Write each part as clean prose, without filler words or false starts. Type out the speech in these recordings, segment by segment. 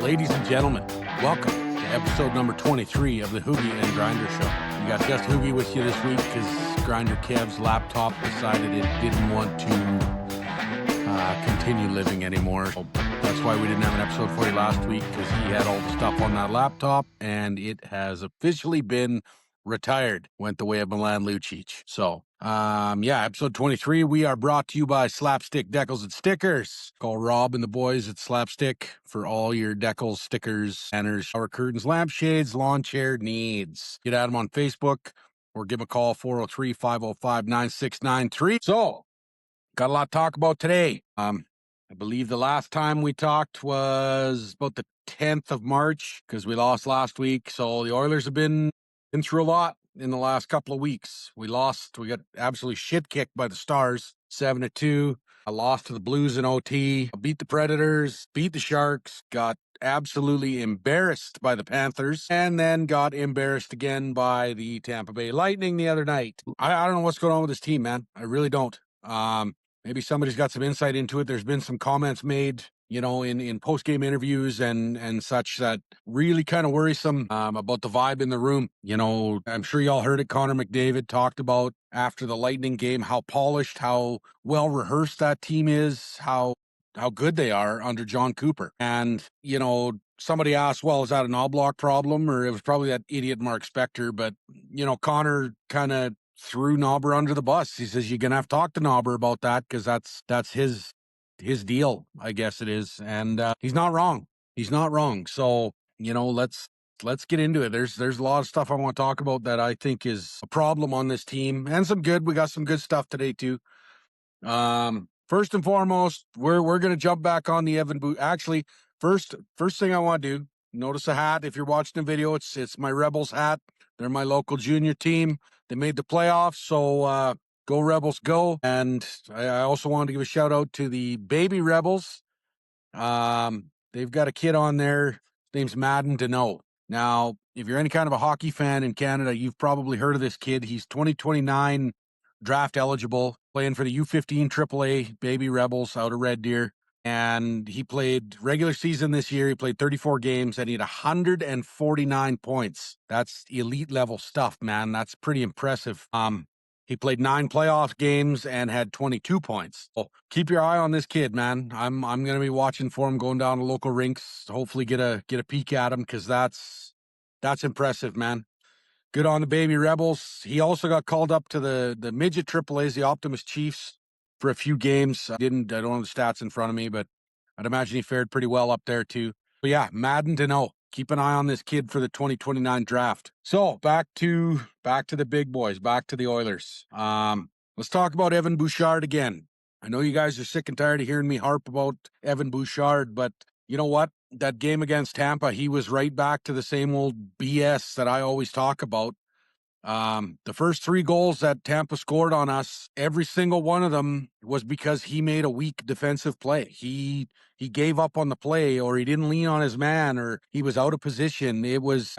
Ladies and gentlemen, welcome to episode number 23 of the Hougie and Grinder Show. We got just Hougie with you this week because Grinder Kev's laptop decided it didn't want to continue living anymore. So that's why we didn't have an episode for you last week, because he had all the stuff on that laptop and it has officially been retired. Went the way of Milan Lucic. So, episode 23, we are brought to you by Slapstick Decals and Stickers. Call Rob and the boys at Slapstick for all your decals, stickers, banners, shower curtains, lampshades, lawn chair needs. Get at them on Facebook or give them a call, 403-505-9693. So, got a lot to talk about today. I believe the last time we talked was about the 10th of March because we lost last week. So the Oilers have been through a lot in the last couple of weeks. We got absolutely shit kicked by the Stars, 7-2. I lost to the Blues in OT, beat the Predators, beat the Sharks, got absolutely embarrassed by the Panthers, and then got embarrassed again by the Tampa Bay Lightning the other night. I don't know what's going on with this team, man. I really don't. Maybe somebody's got some insight into it. There's been some comments made, in post-game interviews and such that really kind of worrisome about the vibe in the room. I'm sure y'all heard it. Connor McDavid talked about after the Lightning game how polished, how well-rehearsed that team is, how good they are under John Cooper. And, somebody asked, well, is that a Knoblauch problem? Or it was probably that idiot Mark Spector. But, Connor kind of threw Knobber under the bus. He says, you're going to have to talk to Knobber about that because that's his deal, I guess it is. And he's not wrong. He's not wrong. So, let's get into it. There's a lot of stuff I want to talk about that I think is a problem on this team, and some good. We got some good stuff today too. First and foremost, we're going to jump back on the Evan Bouchard. Actually, first thing I want to do, notice a hat. If you're watching the video, it's my Rebels hat. They're my local junior team. They made the playoffs, so go Rebels, go. And I also wanted to give a shout out to the baby Rebels. They've got a kid on there. His name's Madden to Know. Now, if you're any kind of a hockey fan in Canada, you've probably heard of this kid. He's 2029 draft eligible, playing for the U15 AAA baby Rebels out of Red Deer. And he played regular season this year. He played 34 games and he had 149 points. That's elite level stuff, man. That's pretty impressive. He played 9 playoff games and had 22 points. So keep your eye on this kid, man. I'm going to be watching for him going down to local rinks. Hopefully get a peek at him because that's impressive, man. Good on the baby Rebels. He also got called up to the midget AAAs, the Optimus Chiefs, for a few games. I don't have the stats in front of me, but I'd imagine he fared pretty well up there too. But yeah, Madden to know. Keep an eye on this kid for the 2029 draft. So back to the big boys, back to the Oilers. Let's talk about Evan Bouchard again. I know you guys are sick and tired of hearing me harp about Evan Bouchard, but you know what? That game against Tampa, he was right back to the same old BS that I always talk about. The first 3 goals that Tampa scored on us, every single one of them was because he made a weak defensive play. He gave up on the play, or he didn't lean on his man, or he was out of position.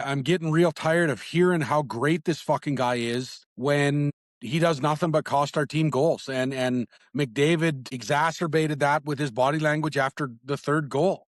I'm getting real tired of hearing how great this fucking guy is when he does nothing but cost our team goals. And McDavid exacerbated that with his body language after the 3rd goal.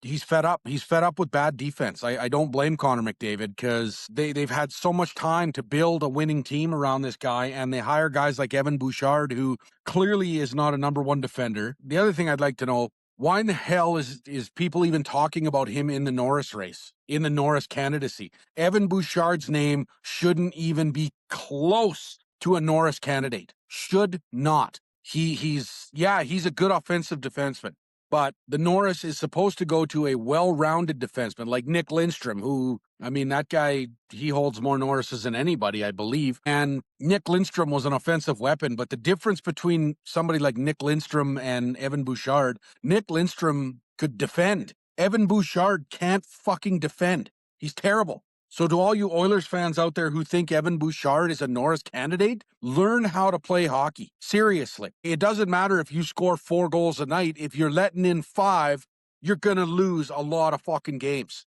He's fed up. He's fed up with bad defense. I don't blame Connor McDavid because they've had so much time to build a winning team around this guy, and they hire guys like Evan Bouchard, who clearly is not a number 1 defender. The other thing I'd like to know, why in the hell is people even talking about him in the Norris race, in the Norris candidacy? Evan Bouchard's name shouldn't even be close to a Norris candidate. Should not. He's a good offensive defenseman. But the Norris is supposed to go to a well-rounded defenseman like Nick Lindstrom, who, that guy, he holds more Norrises than anybody, I believe. And Nick Lindstrom was an offensive weapon. But the difference between somebody like Nick Lindstrom and Evan Bouchard, Nick Lindstrom could defend. Evan Bouchard can't fucking defend. He's terrible. So to all you Oilers fans out there who think Evan Bouchard is a Norris candidate, learn how to play hockey. Seriously. It doesn't matter if you score 4 goals a night. If you're letting in 5, you're going to lose a lot of fucking games.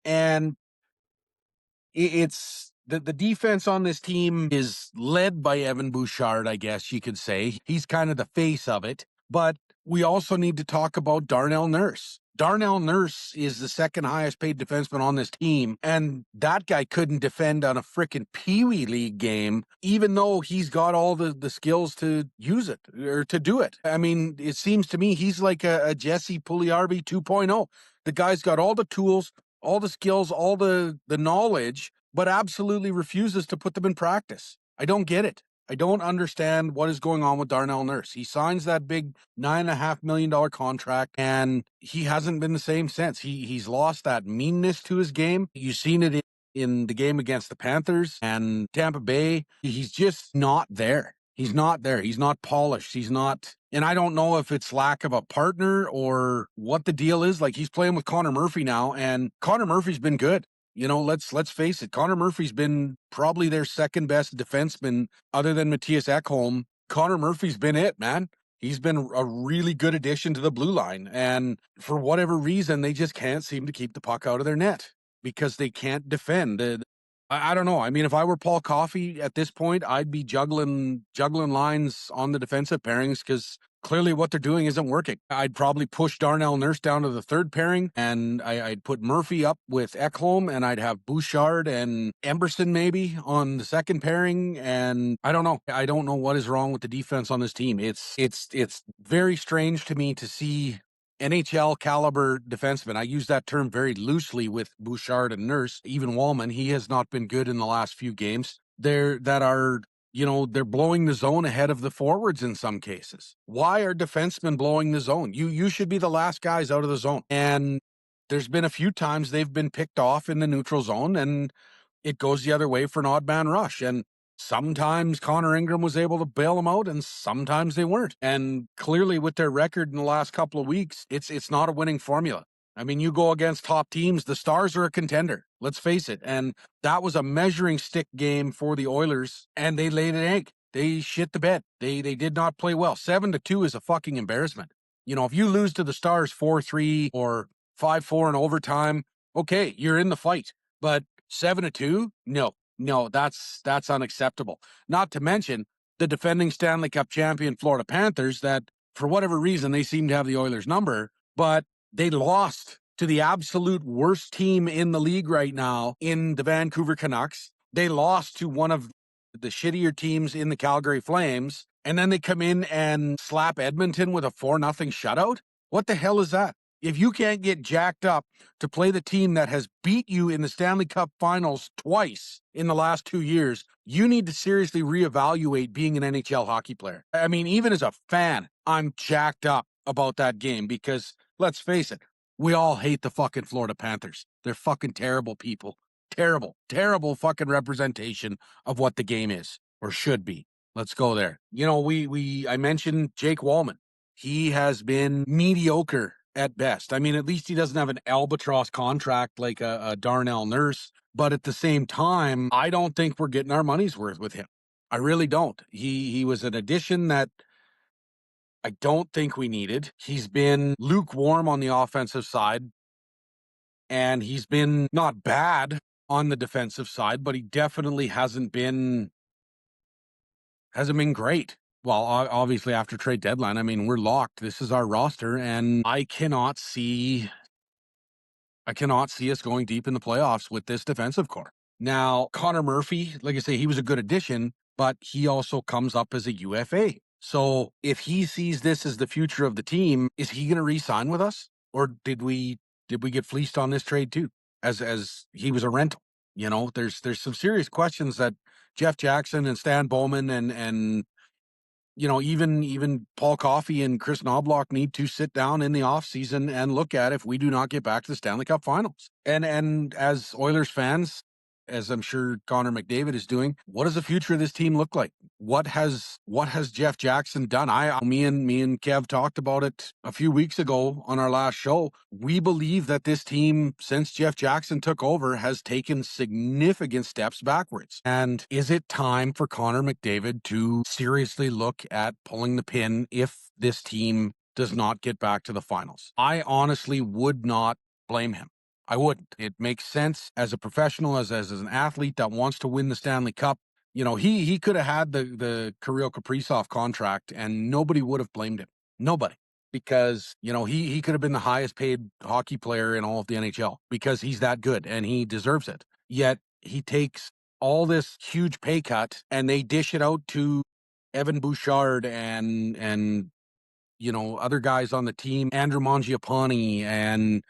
And it's the defense on this team is led by Evan Bouchard, I guess you could say. He's kind of the face of it. But we also need to talk about Darnell Nurse. Darnell Nurse is the second highest paid defenseman on this team, and that guy couldn't defend on a frickin' Pee Wee League game, even though he's got all the skills to use it or to do it. I mean, it seems to me he's like a Jesse Pugliarvi 2.0. The guy's got all the tools, all the skills, all the knowledge, but absolutely refuses to put them in practice. I don't get it. I don't understand what is going on with Darnell Nurse. He signs that big $9.5 million contract, and he hasn't been the same since. He's lost that meanness to his game. You've seen it in the game against the Panthers and Tampa Bay. He's just not there. He's not there. He's not polished. He's not. And I don't know if it's lack of a partner or what the deal is. Like, he's playing with Connor Murphy now, and Connor Murphy's been good. You know, let's face it. Connor Murphy's been probably their second best defenseman other than Matthias Ekholm. Connor Murphy's been it, man. He's been a really good addition to the blue line. And for whatever reason, they just can't seem to keep the puck out of their net because they can't defend. I don't know. I mean, if I were Paul Coffey at this point, I'd be juggling lines on the defensive pairings because clearly what they're doing isn't working. I'd probably push Darnell Nurse down to the third pairing, and I'd put Murphy up with Ekholm, and I'd have Bouchard and Emberson maybe on the second pairing. And I don't know. I don't know what is wrong with the defense on this team. It's very strange to me to see NHL caliber defensemen. I use that term very loosely with Bouchard and Nurse. Even Wallman, he has not been good in the last few games. They're blowing the zone ahead of the forwards in some cases. Why are defensemen blowing the zone? You should be the last guys out of the zone. And there's been a few times they've been picked off in the neutral zone, and it goes the other way for an odd man rush. And sometimes Connor Ingram was able to bail them out, and sometimes they weren't. And clearly, with their record in the last couple of weeks, it's not a winning formula. I mean, you go against top teams, the Stars are a contender. Let's face it. And that was a measuring stick game for the Oilers, and they laid an egg. They shit the bed. They did not play well. 7-2 is a fucking embarrassment. You know, if you lose to the Stars 4-3 or 5-4 in overtime, okay, you're in the fight. But 7-2? No, that's unacceptable. Not to mention the defending Stanley Cup champion Florida Panthers that, for whatever reason, they seem to have the Oilers' number, but they lost to the absolute worst team in the league right now in the Vancouver Canucks. They lost to one of the shittier teams in the Calgary Flames, and then they come in and slap Edmonton with a 4-0 shutout? What the hell is that? If you can't get jacked up to play the team that has beat you in the Stanley Cup Finals twice in the last 2 years, you need to seriously reevaluate being an NHL hockey player. I mean, even as a fan, I'm jacked up about that game because, let's face it, we all hate the fucking Florida Panthers. They're fucking terrible people. Terrible fucking representation of what the game is or should be. Let's go there. You know, I mentioned Jake Wallman. He has been mediocre at best. I mean, at least he doesn't have an albatross contract like a Darnell Nurse. But at the same time, I don't think we're getting our money's worth with him. I really don't. He was an addition that I don't think we needed. He's been lukewarm on the offensive side, and he's been not bad on the defensive side, but he definitely hasn't been great. Well, obviously after trade deadline, I mean, we're locked. This is our roster, and I cannot see us going deep in the playoffs with this defensive core. Now, Connor Murphy, like I say, he was a good addition, but he also comes up as a UFA. So if he sees this as the future of the team, is he going to re-sign with us? Or did we get fleeced on this trade too? As he was a rental. You know, there's some serious questions that Jeff Jackson and Stan Bowman and you know, even Paul Coffey and Chris Knoblauch need to sit down in the offseason and look at if we do not get back to the Stanley Cup Finals. And as Oilers fans, as I'm sure Connor McDavid is doing, what does the future of this team look like? What has Jeff Jackson done? Me and Kev talked about it a few weeks ago on our last show. We believe that this team, since Jeff Jackson took over, has taken significant steps backwards. And is it time for Connor McDavid to seriously look at pulling the pin if this team does not get back to the finals? I honestly would not blame him. I wouldn't. It makes sense as a professional, as an athlete that wants to win the Stanley Cup. You know, he could have had the Kirill Kaprizov contract and nobody would have blamed him. Nobody. because, he could have been the highest paid hockey player in all of the NHL because he's that good and he deserves it. Yet he takes all this huge pay cut and they dish it out to Evan Bouchard and other guys on the team, Andrew Mangiapane, and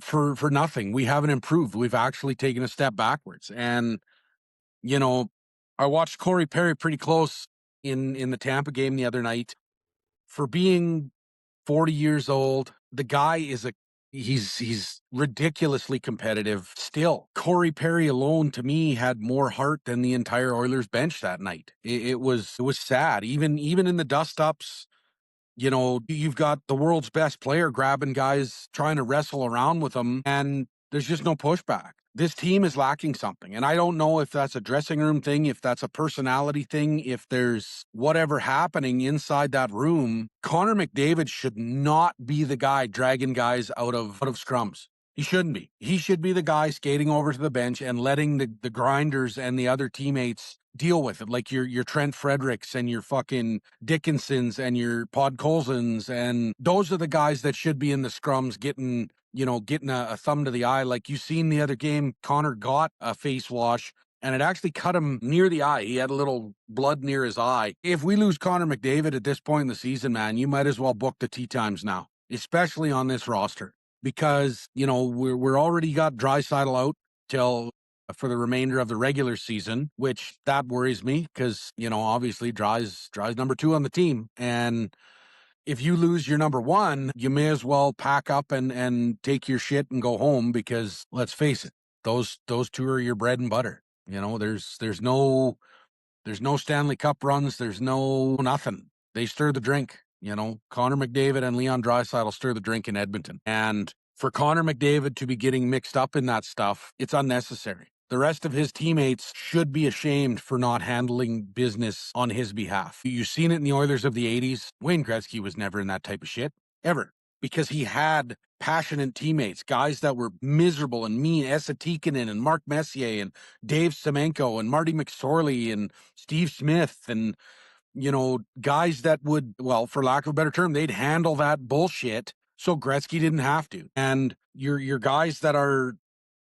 for nothing. We haven't improved. We've actually taken a step backwards. And, you know, I watched Corey Perry pretty close in the Tampa game the other night. For being 40 years old, the guy is he's ridiculously competitive still. Corey Perry alone to me had more heart than the entire Oilers bench that night. It was sad. Even in the dust ups, you've got the world's best player grabbing guys, trying to wrestle around with them, and there's just no pushback. This team is lacking something. And I don't know if that's a dressing room thing, if that's a personality thing, if there's whatever happening inside that room. Connor McDavid should not be the guy dragging guys out of scrums. He shouldn't be. He should be the guy skating over to the bench and letting the grinders and the other teammates deal with it, like your Trent Fredericks and your fucking Dickinsons and your Podkolzins, and those are the guys that should be in the scrums getting a thumb to the eye. Like you seen the other game, Connor got a face wash and it actually cut him near the eye. He had a little blood near his eye. If we lose Connor McDavid at this point in the season, man, you might as well book the tea times now, especially on this roster, because we're already got Draisaitl out till for the remainder of the regular season, which that worries me because, obviously Dry's number 2 on the team. And if you lose your number 1, you may as well pack up and take your shit and go home, because let's face it, those two are your bread and butter. There's no Stanley Cup runs. There's no nothing. They stir the drink. Connor McDavid and Leon Draisaitl stir the drink in Edmonton. And for Connor McDavid to be getting mixed up in that stuff, it's unnecessary. The rest of his teammates should be ashamed for not handling business on his behalf. You've seen it in the Oilers of the 80s. Wayne Gretzky was never in that type of shit, ever, because he had passionate teammates, guys that were miserable and mean, Esa Tikkanen and Mark Messier and Dave Semenko and Marty McSorley and Steve Smith and, guys that would, well, for lack of a better term, they'd handle that bullshit so Gretzky didn't have to. And your guys that are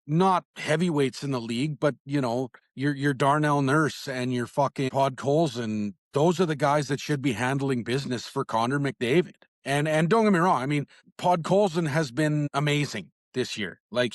not heavyweights in the league, but your Darnell Nurse and your fucking Podkolzin, those are the guys that should be handling business for Connor McDavid. And don't get me wrong, I mean, Podkolzin has been amazing this year. Like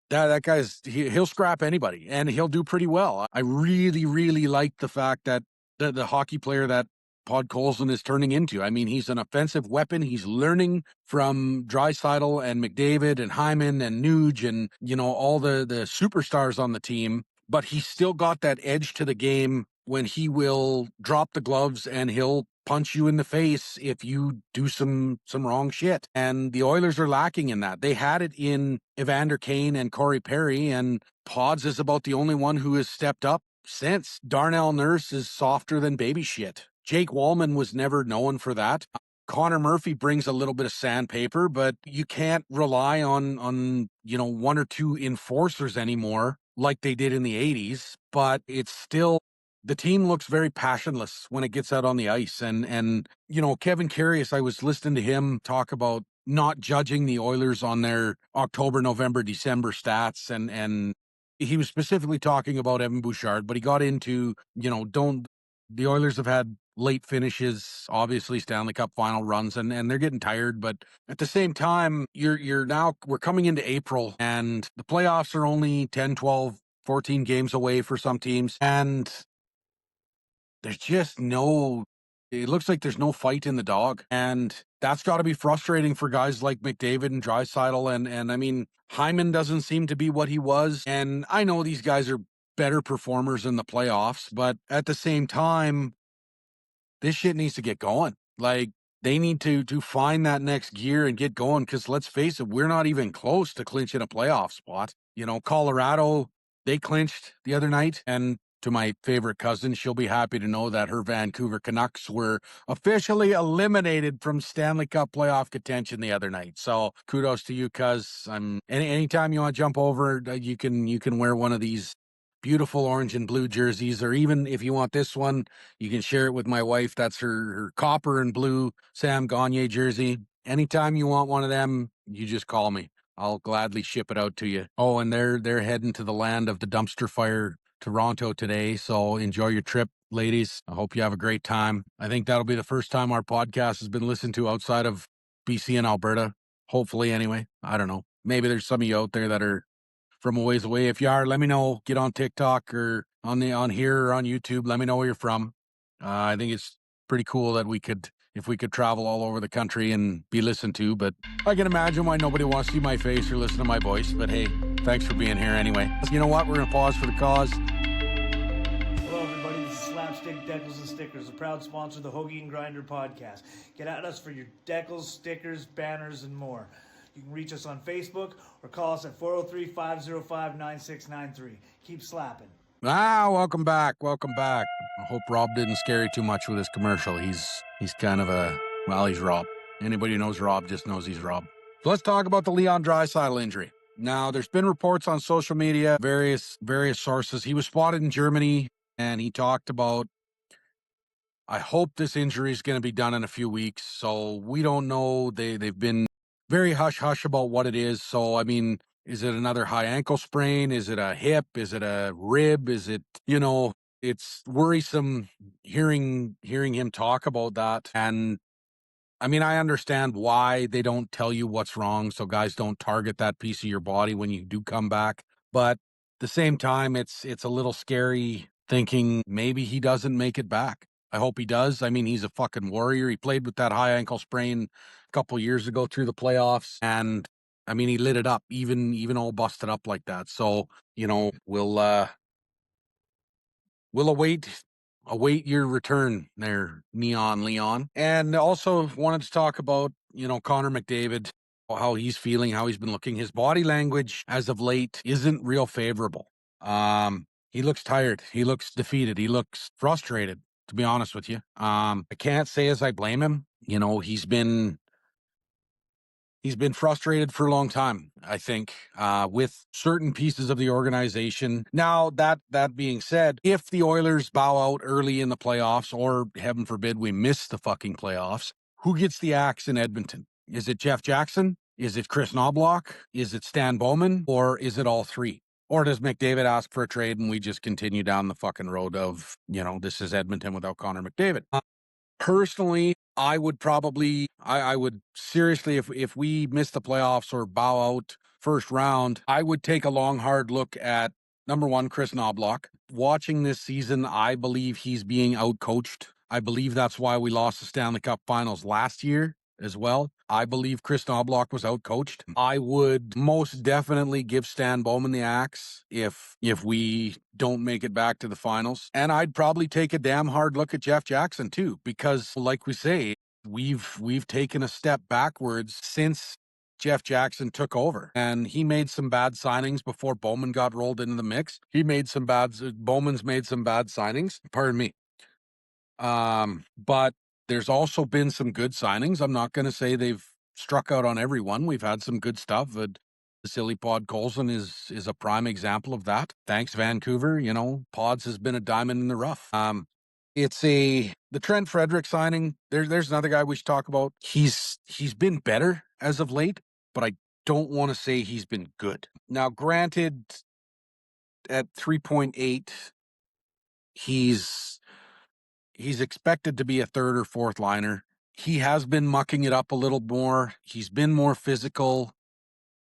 that guy's he'll scrap anybody and he'll do pretty well. I really, really like the fact that the hockey player that Podkolzin is turning into. I mean, he's an offensive weapon. He's learning from Draisaitl and McDavid and Hyman and Nuge and, all the superstars on the team. But he's still got that edge to the game when he will drop the gloves and he'll punch you in the face if you do some wrong shit. And the Oilers are lacking in that. They had it in Evander Kane and Corey Perry, and Pods is about the only one who has stepped up since. Darnell Nurse is softer than baby shit. Jake Wallman was never known for that. Connor Murphy brings a little bit of sandpaper, but you can't rely on 1 or 2 enforcers anymore like they did in the 80s. But it's still, the team looks very passionless when it gets out on the ice. And Kevin Karius, I was listening to him talk about not judging the Oilers on their October, November, December stats, and he was specifically talking about Evan Bouchard, but he got into, the Oilers have had late finishes, obviously Stanley Cup final runs, and they're getting tired. But at the same time, we're coming into April and the playoffs are only 10, 12, 14 games away for some teams. And there's just it looks like there's no fight in the dog. And that's got to be frustrating for guys like McDavid and Draisaitl. And I mean, Hyman doesn't seem to be what he was. And I know these guys are better performers in the playoffs, but at the same time, this shit needs to get going. Like, they need to find that next gear and get going, because let's face it, we're not even close to clinching a playoff spot. Colorado, they clinched the other night, and to my favorite cousin, she'll be happy to know that her Vancouver Canucks were officially eliminated from Stanley Cup playoff contention the other night. So kudos to you, cuz. Anytime you want to jump over, you can wear one of these beautiful orange and blue jerseys, or even if you want this one, you can share it with my wife. That's her copper and blue Sam Gagner jersey. Anytime you want one of them, you just call me. I'll gladly ship it out to you. Oh, and they're heading to the land of the dumpster fire, Toronto, today. So enjoy your trip, ladies. I hope you have a great time. I think that'll be the first time our podcast has been listened to outside of BC and Alberta. Hopefully, anyway. I don't know. Maybe there's some of you out there that are from a ways away. If you are, let me know. Get on TikTok or on here or on YouTube. Let me know where you're from. I think it's pretty cool that if we could travel all over the country and be listened to. But I can imagine why nobody wants to see my face or listen to my voice. But hey, thanks for being here anyway. You know what? We're gonna pause for the cause. Hello, everybody. This is Slapstick Decals and Stickers, a proud sponsor of the Hougie and Grinder podcast. Get at us for your decals, stickers, banners, and more. You can reach us on Facebook or call us at 403-505-9693. Keep slapping. Welcome back. Welcome back. I hope Rob didn't scare you too much with his commercial. He's kind of he's Rob. Anybody who knows Rob just knows he's Rob. So let's talk about the Leon Draisaitl injury. Now, there's been reports on social media, various sources. He was spotted in Germany, and he talked about, I hope this injury is going to be done in a few weeks. So we don't know. They've been very hush-hush about what it is. So, I mean, is it another high ankle sprain? Is it a hip? Is it a rib? Is it, it's worrisome hearing him talk about that. And I mean, I understand why they don't tell you what's wrong, so guys don't target that piece of your body when you do come back. But at the same time, it's a little scary thinking maybe he doesn't make it back. I hope he does. I mean, he's a fucking warrior. He played with that high ankle sprain a couple years ago through the playoffs, and I mean, he lit it up, even all busted up like that. So, we'll await your return there, Neon Leon. And also wanted to talk about, Connor McDavid, how he's feeling, how he's been looking. His body language as of late isn't real favorable. He looks tired. He looks defeated. He looks frustrated, to be honest with you. I can't say as I blame him. He's been frustrated for a long time, I think, with certain pieces of the organization. Now, that being said, if the Oilers bow out early in the playoffs, or heaven forbid we miss the fucking playoffs, who gets the axe in Edmonton? Is it Jeff Jackson? Is it Chris Knoblauch? Is it Stan Bowman? Or is it all three? Or does McDavid ask for a trade and we just continue down the fucking road of, this is Edmonton without Connor McDavid? Personally, I would seriously, if we miss the playoffs or bow out first round, I would take a long, hard look at, number one, Chris Knoblauch. Watching this season, I believe he's being outcoached. I believe that's why we lost the Stanley Cup Finals last year as well. I believe Chris Knoblauch was outcoached. I would most definitely give Stan Bowman the axe if we don't make it back to the finals. And I'd probably take a damn hard look at Jeff Jackson too, because like we say, we've taken a step backwards since Jeff Jackson took over, and he made some bad signings before Bowman got rolled into the mix. Bowman's made some bad signings. Pardon me. But there's also been some good signings. I'm not going to say they've struck out on everyone. We've had some good stuff. Silly Pod Colson is a prime example of that. Thanks, Vancouver. Pods has been a diamond in the rough. It's the Trent Frederick signing. There's another guy we should talk about. He's been better as of late, but I don't want to say he's been good. Now, granted, at 3.8, he's expected to be a third or fourth liner. He has been mucking it up a little more. He's been more physical,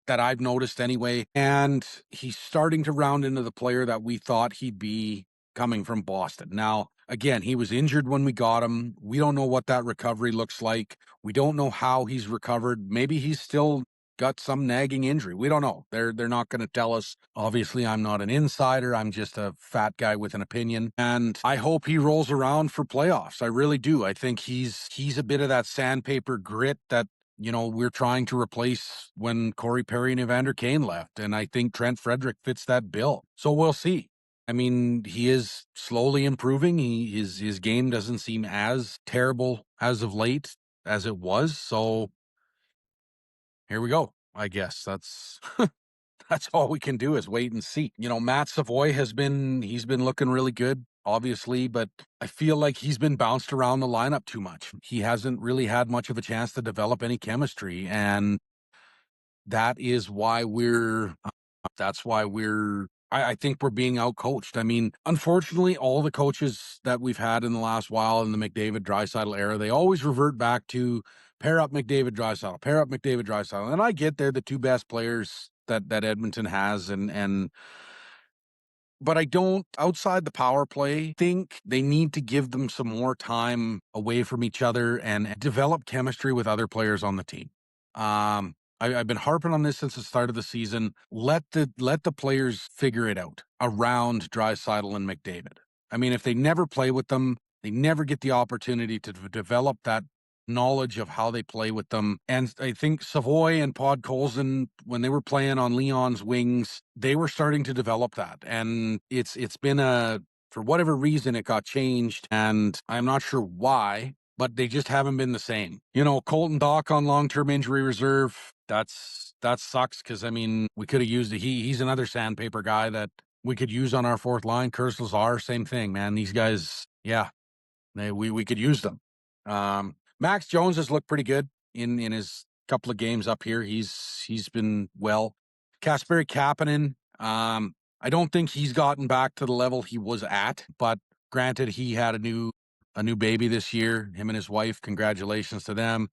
that I've noticed anyway. And he's starting to round into the player that we thought he'd be coming from Boston. Now, again, he was injured when we got him. We don't know what that recovery looks like. We don't know how he's recovered. Maybe he's still got some nagging injury. We don't know. They're not going to tell us. Obviously, I'm not an insider. I'm just a fat guy with an opinion. And I hope he rolls around for playoffs. I really do. I think he's a bit of that sandpaper grit that we're trying to replace when Corey Perry and Evander Kane left. And I think Trent Frederick fits that bill. So we'll see. I mean, he is slowly improving. His game doesn't seem as terrible as of late as it was. So here we go. I guess that's that's all we can do is wait and see. Matt Savoy he's been looking really good, obviously, but I feel like he's been bounced around the lineup too much. He hasn't really had much of a chance to develop any chemistry, and that is why I think we're being outcoached. I mean, unfortunately, all the coaches that we've had in the last while in the McDavid Draisaitl era, they always revert back to pair up McDavid Draisaitl, pair up McDavid Draisaitl. And I get they're the two best players that Edmonton has, and but I don't, outside the power play, think they need to give them some more time away from each other and develop chemistry with other players on the team. I've been harping on this since the start of the season. Let the players figure it out around Draisaitl and McDavid. I mean, if they never play with them, they never get the opportunity to develop that knowledge of how they play with them. And I think Savoy and Podkolzin, when they were playing on Leon's wings, they were starting to develop that. And it's been for whatever reason, it got changed, and I'm not sure why, but they just haven't been the same. Colton Dock on long-term injury reserve, that sucks, because, I mean, we could have used he's another sandpaper guy that we could use on our fourth line. Kurs Lazar, same thing, man. These guys, yeah, we could use them. Max Jones has looked pretty good in his couple of games up here. He's been well. Kasperi Kapanen, I don't think he's gotten back to the level he was at, but granted, he had a new baby this year, him and his wife. Congratulations to them.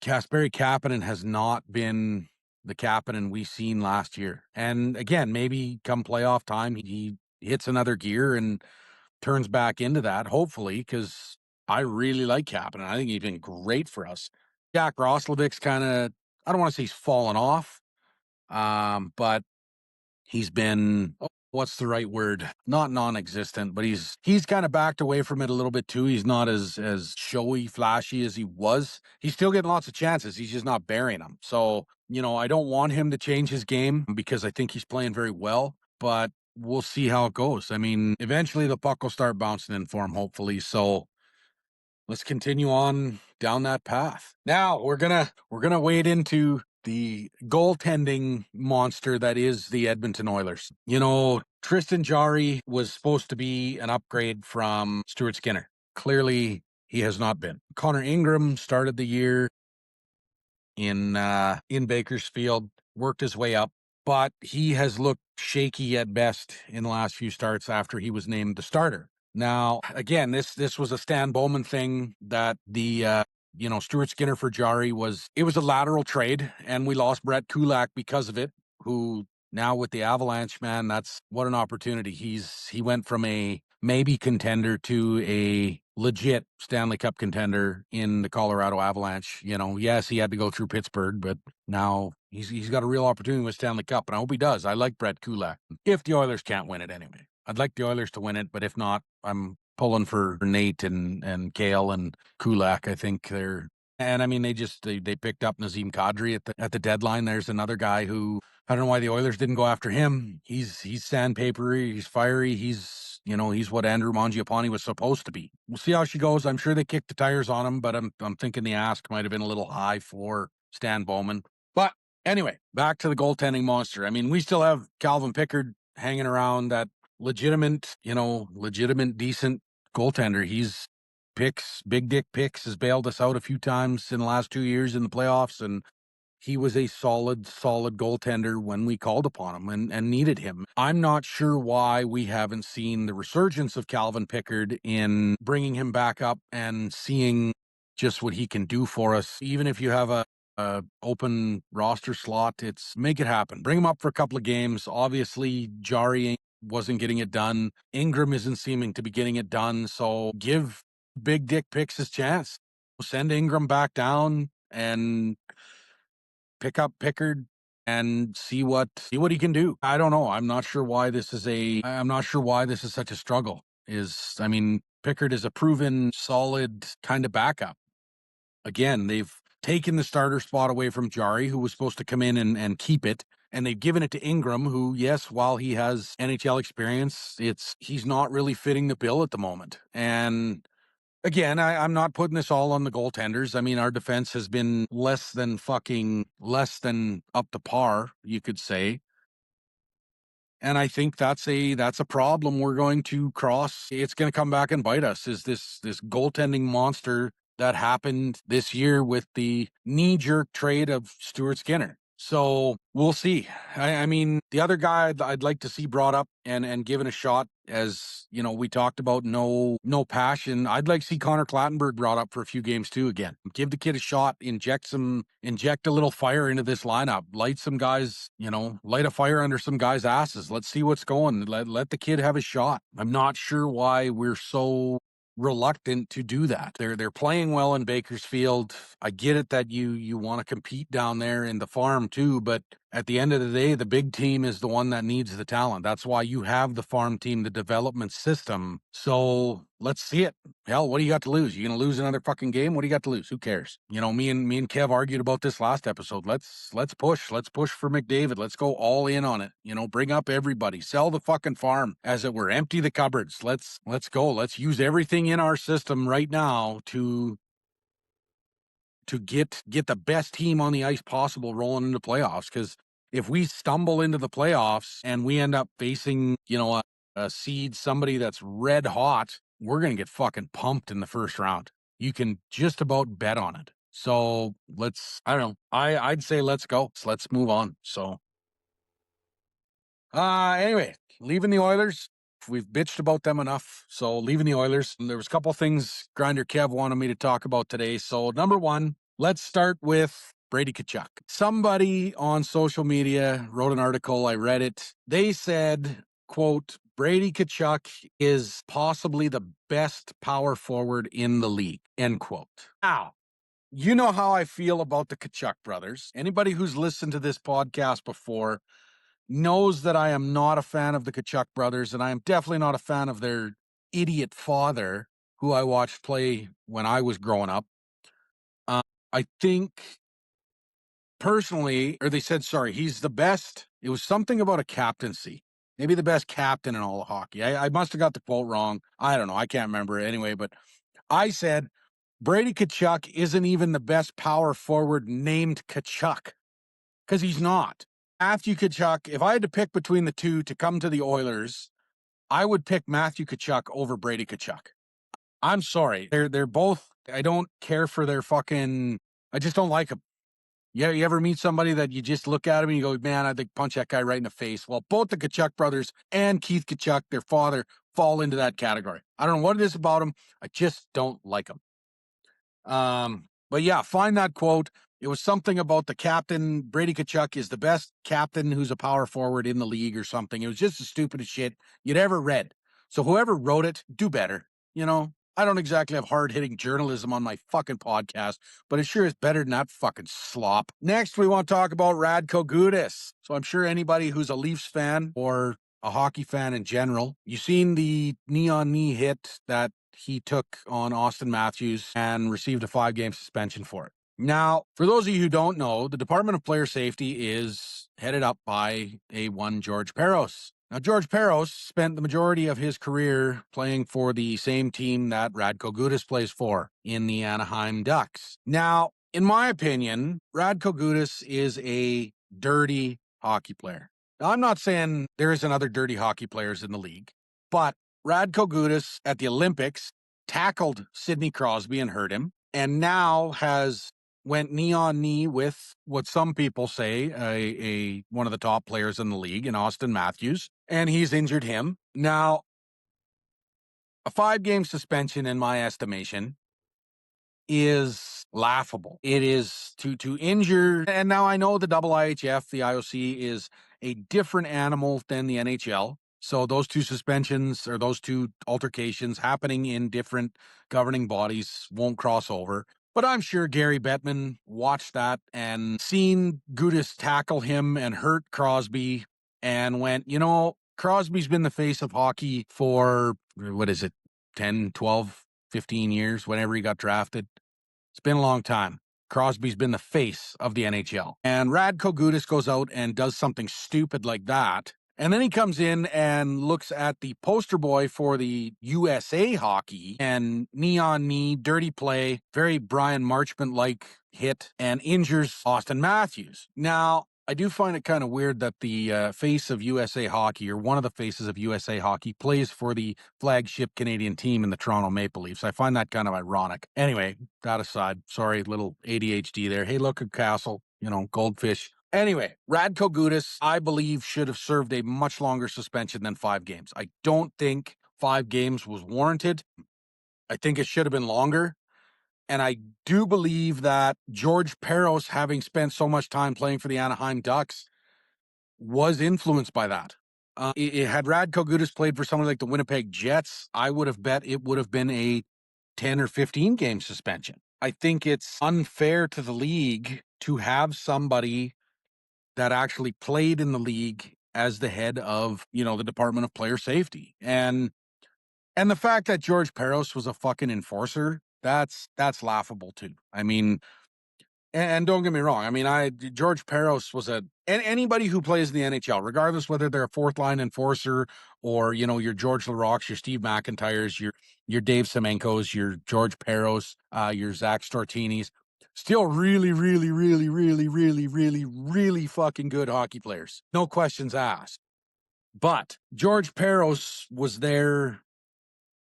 Kasperi Kapanen has not been the Kapanen we seen last year. And again, maybe come playoff time, he hits another gear and turns back into that, hopefully, because I really like Kapanen. I think he's been great for us. Jack Roslovic's kind of, I don't want to say he's fallen off, but he's been, what's the right word? Not non-existent, but he's kind of backed away from it a little bit too. He's not as showy, flashy as he was. He's still getting lots of chances. He's just not burying them. So, I don't want him to change his game because I think he's playing very well, but we'll see how it goes. I mean, eventually the puck will start bouncing in for him, hopefully. So let's continue on down that path. Now we're gonna wade into the goaltending monster that is the Edmonton Oilers. Tristan Jarry was supposed to be an upgrade from Stuart Skinner. Clearly, he has not been. Connor Ingram started the year in Bakersfield, worked his way up, but he has looked shaky at best in the last few starts after he was named the starter. Now, again, this was a Stan Bowman thing that the Stuart Skinner for Jarry it was a lateral trade, and we lost Brett Kulak because of it, who now with the Avalanche, man, that's what an opportunity. He went from a maybe contender to a legit Stanley Cup contender in the Colorado Avalanche. Yes, he had to go through Pittsburgh, but now he's got a real opportunity with Stanley Cup, and I hope he does. I like Brett Kulak. If the Oilers can't win it anyway. I'd like the Oilers to win it, but if not, I'm pulling for Nate and Kale and Kulak. I think and I mean, they picked up Nazem Kadri at the deadline. There's another guy who, I don't know why the Oilers didn't go after him. He's sandpapery, he's fiery, he's what Andrew Mangiapane was supposed to be. We'll see how she goes. I'm sure they kicked the tires on him, but I'm thinking the ask might have been a little high for Stan Bowman. But anyway, back to the goaltending monster. I mean, we still have Calvin Pickard hanging around, that legitimate, decent goaltender. He's Big Dick Picks has bailed us out a few times in the last 2 years in the playoffs, and he was a solid goaltender when we called upon him and needed him. I'm not sure why we haven't seen the resurgence of Calvin Pickard in bringing him back up and seeing just what he can do for us. Even if you have a open roster slot, make it happen. Bring him up for a couple of games. Obviously, Jarry wasn't getting it done. Ingram isn't seeming to be getting it done. So give Big Dick Picks his chance. Send Ingram back down and pick up Pickard and see what he can do. I don't know. I'm not sure why this is such a struggle. I mean, Pickard is a proven solid kind of backup. Again, they've taken the starter spot away from Jarry, who was supposed to come in and keep it, and they've given it to Ingram, who, yes, while he has NHL experience, he's not really fitting the bill at the moment. And again, I'm not putting this all on the goaltenders. I mean, our defense has been less than up to par, you could say. And I think that's a problem we're going to cross. It's going to come back and bite us, is this goaltending monster that happened this year with the knee-jerk trade of Stuart Skinner. So we'll see. I mean, the other guy I'd like to see brought up and given a shot, as you know, we talked about no passion. I'd like to see Connor Clattenburg brought up for a few games too. Again, give the kid a shot, inject a little fire into this lineup, light some guys, light a fire under some guys' asses. Let's see what's going. Let the kid have a shot. I'm not sure why we're so reluctant to do that. They're playing well in Bakersfield. I get it that you want to compete down there in the farm too, but at the end of the day, the big team is the one that needs the talent. That's why you have the farm team, the development system. So let's see it. Hell, what do you got to lose? You gonna lose another fucking game? What do you got to lose? Who cares? Me and Kev argued about this last episode. Let's push. Let's push for McDavid. Let's go all in on it. Bring up everybody. Sell the fucking farm, as it were. Empty the cupboards. Let's go. Let's use everything in our system right now to get the best team on the ice possible rolling into playoffs. Because if we stumble into the playoffs and we end up facing, a seed, somebody that's red hot, we're going to get fucking pumped in the first round. You can just about bet on it. So I don't know. I'd say let's go. Let's move on. So, anyway, leaving the Oilers. We've bitched about them enough. So leaving the Oilers. And there was a couple things Grinder Kev wanted me to talk about today. So number one, let's start with Brady Tkachuk. Somebody on social media wrote an article. I read it. They said, quote, Brady Tkachuk is possibly the best power forward in the league, end quote. Now, you know how I feel about the Tkachuk brothers. Anybody who's listened to this podcast before knows that I am not a fan of the Tkachuk brothers, and I am definitely not a fan of their idiot father, who I watched play when I was growing up. I think personally, or they said, sorry, he's the best. It was something about a captaincy. Maybe the best captain in all of hockey. I must have got the quote wrong. I don't know. I can't remember it anyway, but I said Brady Tkachuk isn't even the best power forward named Tkachuk, because he's not. Matthew Tkachuk, if I had to pick between the two to come to the Oilers, I would pick Matthew Tkachuk over Brady Tkachuk. I'm sorry. They're both, I don't care for their fucking, I just don't like them. Yeah, you ever meet somebody that you just look at him and you go, man, I'd like punch that guy right in the face? Well, both the Tkachuk brothers and Keith Tkachuk, their father, fall into that category. I don't know what it is about them. I just don't like them. But yeah, find that quote. It was something about the captain. Brady Tkachuk is the best captain who's a power forward in the league or something. It was just the stupidest shit you'd ever read. So whoever wrote it, do better. I don't exactly have hard-hitting journalism on my fucking podcast, but it sure is better than that fucking slop. Next, we want to talk about Radko Gudas. So I'm sure anybody who's a Leafs fan or a hockey fan in general, you've seen the knee-on-knee hit that he took on Austin Matthews and received a 5-game suspension for it. Now, for those of you who don't know, the Department of Player Safety is headed up by one George Peros. Now, George Peros spent the majority of his career playing for the same team that Radko Gudas plays for in the Anaheim Ducks. Now, in my opinion, Radko Gudas is a dirty hockey player. Now, I'm not saying there isn't other dirty hockey players in the league, but Radko Gudas at the Olympics tackled Sidney Crosby and hurt him, and now went knee on knee with what some people say a one of the top players in the league, in Austin Matthews, and he's injured him. Now, a 5-game suspension, in my estimation, is laughable. It is to injure, and now I know the IIHF, the IOC, is a different animal than the NHL. So those two suspensions or those two altercations happening in different governing bodies won't cross over. But I'm sure Gary Bettman watched that and seen Gudas tackle him and hurt Crosby and went, Crosby's been the face of hockey for, 10, 12, 15 years, whenever he got drafted. It's been a long time. Crosby's been the face of the NHL. And Radko Gudas goes out and does something stupid like that. And then he comes in and looks at the poster boy for the USA hockey and knee-on-knee, dirty play, very Brian Marchment-like hit, and injures Austin Matthews. Now, I do find it kind of weird that the face of USA Hockey, or one of the faces of USA Hockey, plays for the flagship Canadian team in the Toronto Maple Leafs. I find that kind of ironic. Anyway, that aside, sorry, little ADHD there. Hey, look at Castle, goldfish. Anyway, Radko Gudas, I believe, should have served a much longer suspension than 5 games. I don't think 5 games was warranted. I think it should have been longer. And I do believe that George Peros, having spent so much time playing for the Anaheim Ducks, was influenced by that. Had Radko Gudas played for someone like the Winnipeg Jets, I would have bet it would have been a 10 or 15 game suspension. I think it's unfair to the league to have somebody that actually played in the league as the head of, the Department of Player Safety. And the fact that George Peros was a fucking enforcer, that's laughable too. I mean, and don't get me wrong. I mean, George Peros was anybody who plays in the NHL, regardless whether they're a fourth line enforcer or, your George Larocques, your Steve McIntyres, your Dave Semenkos, your George Peros, your Zach Stortinis, still really, really, really, really, really, really, really fucking good hockey players. No questions asked. But George Peros was there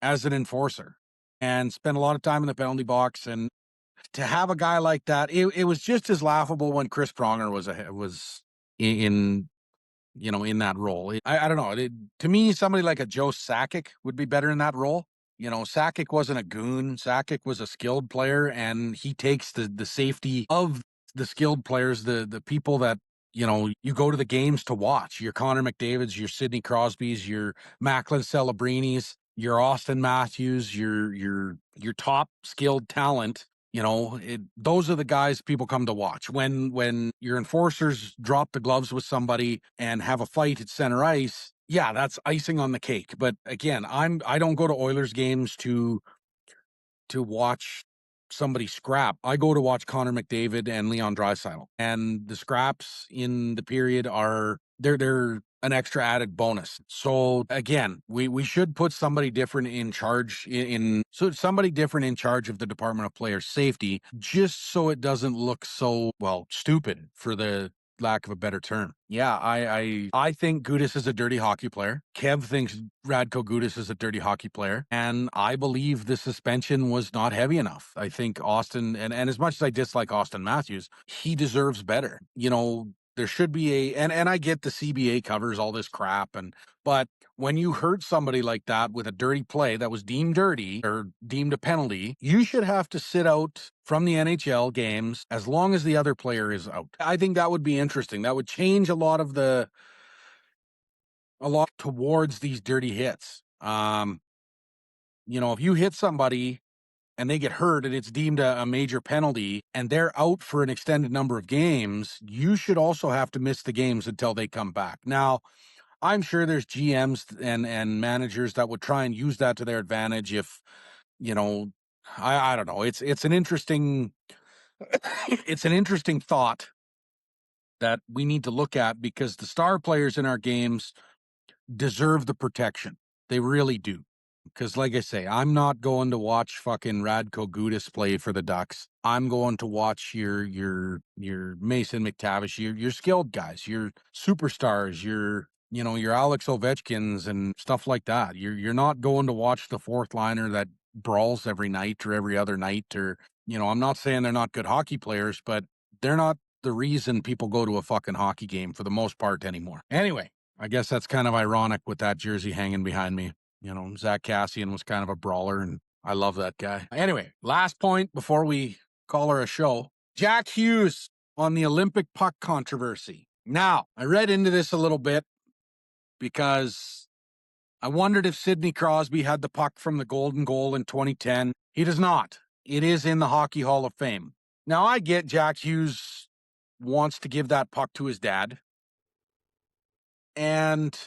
as an enforcer and spent a lot of time in the penalty box. And to have a guy like that, it was just as laughable when Chris Pronger was in in that role. I don't know. To me, somebody like a Joe Sakic would be better in that role. Sakic wasn't a goon. Sakic was a skilled player, and he takes the safety of the skilled players, the people that you go to the games to watch. Your Connor McDavids, your Sidney Crosbys, your Macklin Celebrinis, your Austin Matthews, your top skilled talent. Those are the guys people come to watch. When your enforcers drop the gloves with somebody and have a fight at center ice, yeah, that's icing on the cake. But again, I don't go to Oilers games to watch somebody scrap. I go to watch Connor McDavid and Leon Draisaitl, and the scraps in the period they're an extra added bonus. So again, we should put somebody different in charge somebody different in charge of the Department of Player Safety, just so it doesn't look so stupid, for the lack of a better term. Yeah, I think Gudas is a dirty hockey player. Kev thinks Radko Gudas is a dirty hockey player, and I believe the suspension was not heavy enough. I think Austin, and as much as I dislike Austin Matthews, he deserves better. There should be and I get the CBA covers all this crap, but when you hurt somebody like that with a dirty play that was deemed dirty or deemed a penalty, you should have to sit out from the NHL games as long as the other player is out. I think that would be interesting. That would change a lot towards these dirty hits. If you hit somebody and they get hurt and it's deemed a major penalty and they're out for an extended number of games, you should also have to miss the games until they come back. Now, I'm sure there's GMs and managers that would try and use that to their advantage if, I don't know. It's an interesting it's an interesting thought that we need to look at, because the star players in our games deserve the protection. They really do. Because like I say, I'm not going to watch fucking Radko Gudas play for the Ducks. I'm going to watch your Mason McTavish, your skilled guys, your superstars, your Alex Ovechkins and stuff like that. You're not going to watch the fourth liner that brawls every night or every other night, or I'm not saying they're not good hockey players, but they're not the reason people go to a fucking hockey game for the most part anymore. Anyway, I guess that's kind of ironic with that jersey hanging behind me. Zach Cassian was kind of a brawler, and I love that guy. Anyway, last point before we call her a show. Jack Hughes on the Olympic puck controversy. Now, I read into this a little bit because I wondered if Sidney Crosby had the puck from the Golden Goal in 2010. He does not. It is in the Hockey Hall of Fame. Now, I get Jack Hughes wants to give that puck to his dad. And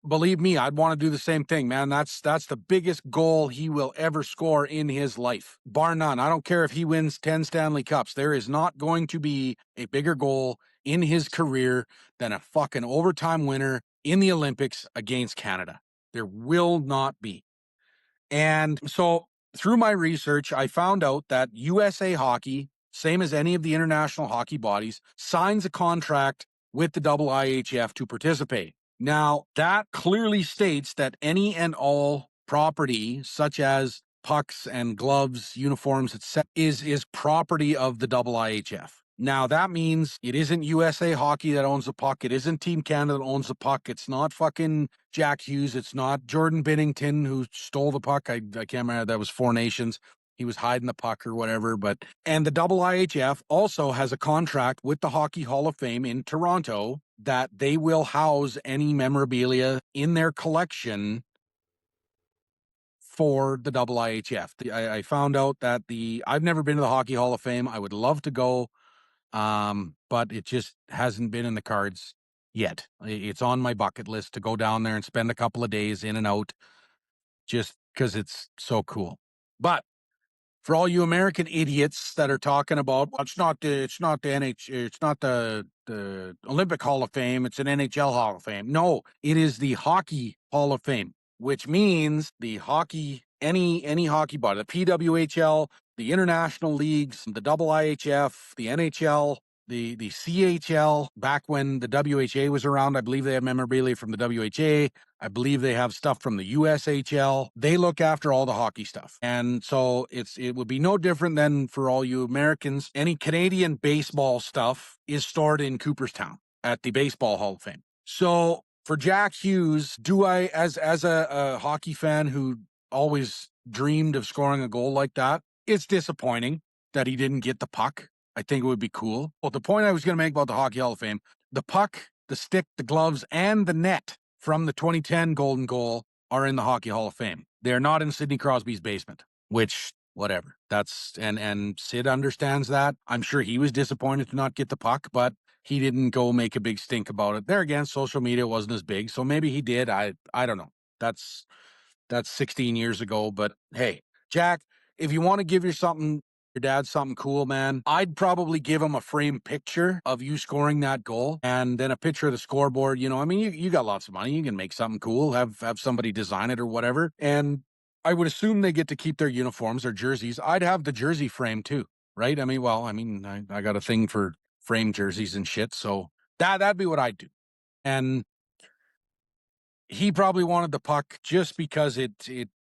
believe me, I'd want to do the same thing, man. That's the biggest goal he will ever score in his life, bar none. I don't care if he wins 10 Stanley Cups. There is not going to be a bigger goal in his career than a fucking overtime winner in the Olympics against Canada. There will not be. And so through my research, I found out that USA Hockey same as any of the international hockey bodies, signs a contract with the IIHF to participate. Now, that clearly states that any and all property, such as pucks and gloves, uniforms, etc., is property of the IIHF. Now, that means it isn't USA Hockey that owns the puck. It isn't Team Canada that owns the puck. It's not fucking Jack Hughes. It's not Jordan Binnington who stole the puck. I can't remember. That was Four Nations. He was hiding the puck or whatever. And the IIHF also has a contract with the Hockey Hall of Fame in Toronto that they will house any memorabilia in their collection for the IIHF. I found out that I've never been to the Hockey Hall of Fame. I would love to go. But it just hasn't been in the cards yet. It's on my bucket list to go down there and spend a couple of days in and out just because it's so cool. But for all you American idiots that are talking about, well, it's not the Olympic Hall of Fame, it's an NHL Hall of Fame. No, it is the Hockey Hall of Fame, which means the hockey, any hockey body, the PWHL, the international leagues, the IIHF, the NHL, the CHL, back when the WHA was around, I believe they have memorabilia from the WHA. I believe they have stuff from the USHL. They look after all the hockey stuff. And so it would be no different than for all you Americans. Any Canadian baseball stuff is stored in Cooperstown at the Baseball Hall of Fame. So for Jack Hughes, do I, as a hockey fan who always dreamed of scoring a goal like that, it's disappointing that he didn't get the puck. I think it would be cool. Well, the point I was going to make about the Hockey Hall of Fame, the puck, the stick, the gloves, and the net from the 2010 Golden Goal are in the Hockey Hall of Fame. They're not in Sidney Crosby's basement, which, whatever. That's, and Sid understands that. I'm sure he was disappointed to not get the puck, but he didn't go make a big stink about it. There again, social media wasn't as big, so maybe he did. I don't know. That's 16 years ago, but hey, Jack, if you want to give your dad something cool, man, I'd probably give him a framed picture of you scoring that goal and then a picture of the scoreboard. You know, I mean, you got lots of money. You can make something cool, have somebody design it or whatever. And I would assume they get to keep their uniforms or jerseys. I'd have the jersey frame too, right? I mean, I got a thing for framed jerseys and shit. So that'd be what I'd do. And he probably wanted the puck just because it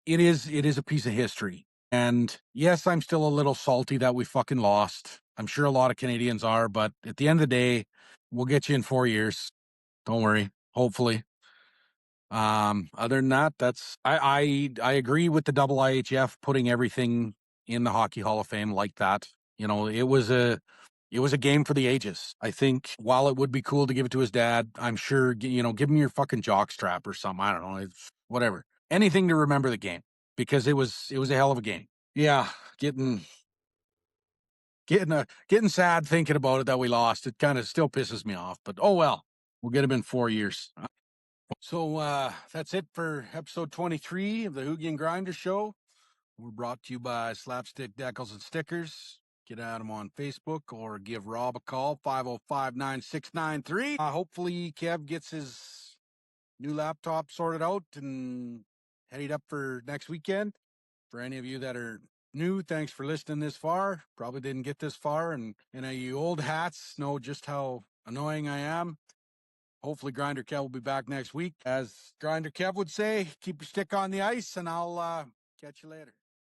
is a piece of history. And yes, I'm still a little salty that we fucking lost. I'm sure a lot of Canadians are, but at the end of the day, we'll get you in 4 years. Don't worry. Hopefully. Other than that, I agree with the IIHF putting everything in the Hockey Hall of Fame like that. You know, it was a game for the ages. I think while it would be cool to give it to his dad, I'm sure, you know, give him your fucking jock strap or something. I don't know. It's whatever. Anything to remember the game because it was a hell of a game. Yeah. Getting sad thinking about it that we lost. It kind of still pisses me off, but oh well, we'll get him in 4 years. So that's it for episode 23 of the Hougie and Grinder Show. We're brought to you by Slapstick Decals and Stickers. Get at them on Facebook or give Rob a call, 505-9693. Hopefully Kev gets his new laptop sorted out and headed up for next weekend. For any of you that are new, thanks for listening this far. Probably didn't get this far, and you old hats know just how annoying I am. Hopefully Grinder Kev will be back next week. As Grinder Kev would say, keep your stick on the ice, and I'll catch you later.